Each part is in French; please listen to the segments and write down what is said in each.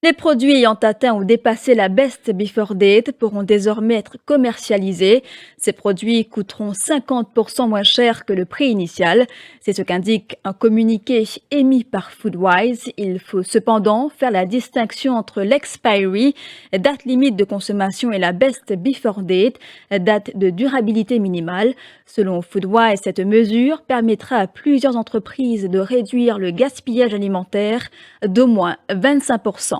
Les produits ayant atteint ou dépassé la Best Before Date pourront désormais être commercialisés. Ces produits coûteront 50% moins cher que le prix initial. C'est ce qu'indique un communiqué émis par Foodwise. Il faut cependant faire la distinction entre l'expiry, date limite de consommation, et la Best Before Date, date de durabilité minimale. Selon Foodwise, cette mesure permettra à plusieurs entreprises de réduire le gaspillage alimentaire d'au moins 25%.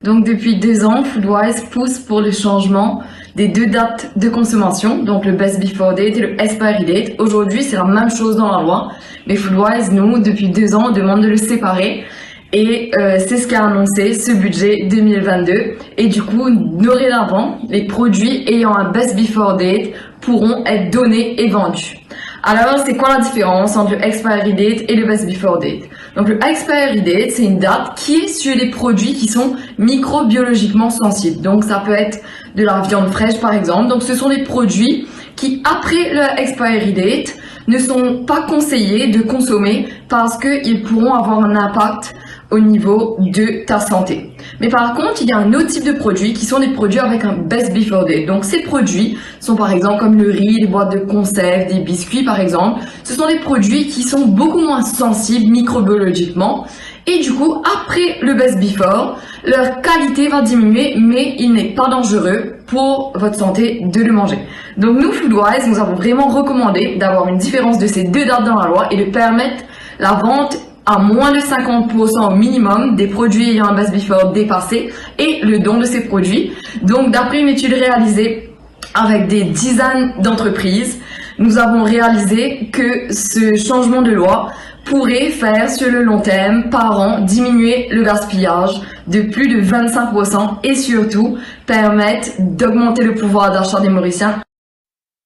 Donc depuis 2 ans, Foodwise pousse pour le changement des deux dates de consommation, donc le Best Before Date et le Expiry Date. Aujourd'hui, c'est la même chose dans la loi, mais Foodwise, nous, depuis 2 ans, on demande de le séparer. Et c'est ce qu'a annoncé ce budget 2022. Et du coup, dorénavant, les produits ayant un Best Before Date pourront être donnés et vendus. Alors, c'est quoi la différence entre le Expiry Date et le Best Before Date? Donc, le Expiry Date, c'est une date qui est sur les produits qui sont microbiologiquement sensibles. Donc, ça peut être de la viande fraîche, par exemple. Donc, ce sont des produits qui, après le Expiry Date, ne sont pas conseillés de consommer parce qu'ils pourront avoir un impact au niveau de ta santé. Mais par contre, il y a un autre type de produits qui sont des produits avec un Best Before Date. Donc ces produits sont par exemple comme le riz, les boîtes de conserve, des biscuits par exemple. Ce sont des produits qui sont beaucoup moins sensibles microbiologiquement. Et du coup, après le Best Before, leur qualité va diminuer, mais il n'est pas dangereux pour votre santé de le manger. Donc nous, Foodwise, nous avons vraiment recommandé d'avoir une différence de ces deux dates dans la loi et de permettre la vente à moins de 50% au minimum des produits ayant un Best Before dépassé et le don de ces produits. Donc d'après une étude réalisée avec des dizaines d'entreprises, nous avons réalisé que ce changement de loi pourrait faire sur le long terme par an diminuer le gaspillage de plus de 25% et surtout permettre d'augmenter le pouvoir d'achat des Mauriciens.